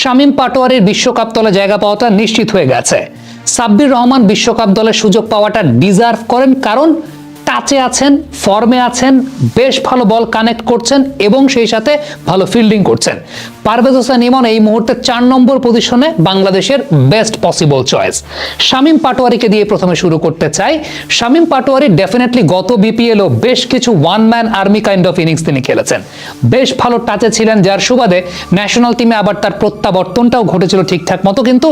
শামীম পাটোয়ারির বিশ্বকাপ দলে জায়গা পাওয়াটা নিশ্চিত হয়ে গেছে। সাব্বির রহমান বিশ্বকাপ দলে সুযোগ পাওয়াটা ডিজার্ভ করেন, কারণ টাচে আছেন, ফর্মে আছেন, বেশ ভালো বল কানেক্ট করছেন এবং সেই সাথে ভালো ফিল্ডিং করছেন। পারভেজ হোসেন ইমন এই মুহূর্তে 4 নম্বর পজিশনে বাংলাদেশের বেস্ট পসিবল চয়েস। শামীম পাটোয়ারিকে দিয়ে প্রথমে শুরু করতে চাই। শামীম পাটোয়ারি ডেফিনেটলি গত বিপিএলও বেশ কিছু one man army kind of innings তিনি খেলেছেন, বেশ ভালো টাচে ছিলেন, যার সুবাদে ন্যাশনাল টিমে আবার তার প্রত্যাবর্তনটাও ঘটেছিল ঠিকঠাক মতো। কিন্তু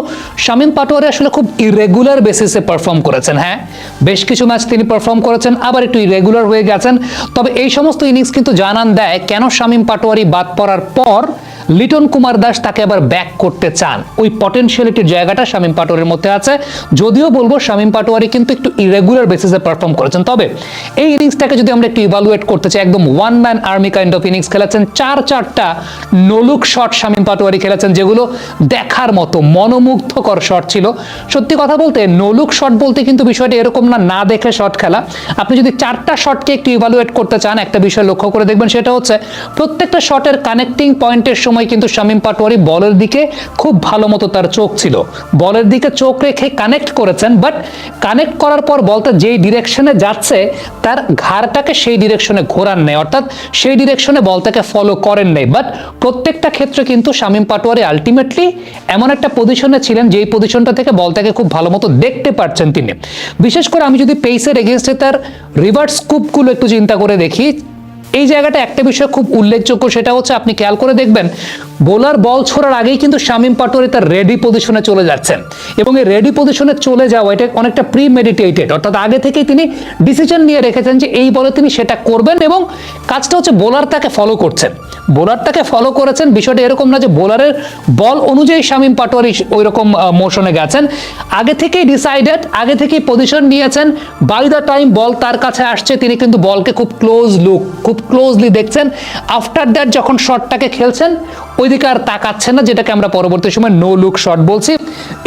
শামীম পাটোয়ারি আসলে খুব ইরেগুলার বেসিসে পারফর্ম করেছেন। হ্যাঁ, বেশ কিছু ম্যাচ তিনি পারফর্ম করেছেন, আবার একটু ইরেগুলার হয়ে গেছেন। তবে এই সমস্ত ইনিংস কিন্তু জানান দেয় কেন শামীম পাটোয়ারি বাদ পড়ার পর লিটন কুমার দাস তাকে আবার ব্যাক করতে চান। ওই পটেনশিয়ালিটির জায়গাটা শামীম পাটোয়ারির মধ্যে আছে। যদিও বলবো শামীম পাটোয়ারি কিন্তু একটু ইরেগুলার বেসিসে পারফর্ম করেছেন, তবে এই ইনিংসটাকে যদি আমরা একটু ইভালুয়েট করতে চাই, একদম one man army kind of innings খেলেছেন। 4-4টা নোলুক শট শামীম পাটোয়ারি খেলেছেন, যেগুলো দেখার মতো মনোমুগ্ধকর শট ছিল। সত্যি কথা বলতে নোলুক শট বলতে কিন্তু বিষয়টা এরকম না, না দেখে শট খেলা। আপনি যদি 4টা শটকে একটু ইভালুয়েট করতে চান, একটা বিষয় লক্ষ্য করে দেখবেন, সেটা হচ্ছে প্রত্যেকটা শটের কানেক্টিং পয়েন্টের সময় কিন্তু শামীম পাটোয়ারি বলের দিকে খুব ভালো মতো তার চোখ ছিল, বলের দিকে চোখ রেখে কানেক্ট করেছেন। বাট কানেক্ট করার পর বলটা যেই ডিরেকশনে যাচ্ছে তার ঘাড়টাকে সেই ডিরেকশনে ঘোরান নেই, অর্থাৎ সেই ডিরেকশনে বলটাকে ফলো করেন নেই। বাট প্রত্যেকটা ক্ষেত্রে কিন্তু শামীম পাটোয়ারি আলটিমেটলি এমন একটা পজিশনে ছিলেন যেই পজিশনটা থেকে বলটাকে খুব ভালো মতো দেখতে পাচ্ছেন তিনি। বিশেষ করে আমি যদি পেসের এগেইনস্টে তার রিভার্স স্কুপগুলো একটু চিন্তা করে দেখি, এই জায়গাটা একটা বিষয় খুব উল্লেখযোগ্য, সেটা হচ্ছে আপনি খেয়াল করে দেখবেন বোলার বল ছোড়ার আগেই কিন্তু শামীম পাটোয়ারি তার রেডি পজিশনে চলে যাচ্ছেন, এবং এই রেডি পজিশনে চলে যাওয়া এটা অনেকটা প্রি মেডিটেটেড, অর্থাৎ আগে থেকেই তিনি ডিসিশন নিয়ে রেখেছেন যে এই বলে তিনি সেটা করবেন, এবং কাজটা হচ্ছে বোলার তাকে ফলো করছেন, বোলার তাকে ফলো করেছেন। বিষয়টা এরকম না যে বোলারের বল অনুযায়ী শামীম পাটোয়ারি ওই রকম মোশনে গেছেন, আগে থেকেই ডিসাইডেড, আগে থেকেই পজিশন নিয়েছেন। বাই দ্য টাইম বল তার কাছে আসছে তিনি কিন্তু বলকে খুব ক্লোজলি দেখছেন। আফটার দ্যাট যখন শটটাকে খেলছেন ওইদিকে আর তাকাচ্ছেন না, যেটাকে আমরা পরবর্তী সময় নো লুক শট বলছি।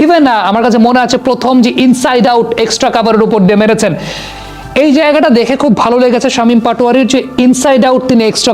ইভেন আমার কাছে মনে আছে প্রথম যে ইনসাইড আউট এক্সট্রা কাভারের উপর দিয়ে মেরেছেন, এই জায়গাটা দেখে খুব ভালো লেগেছে শামীম পাটোয়ারির, যে ইনসাইড আউট তিনি এক্সট্রা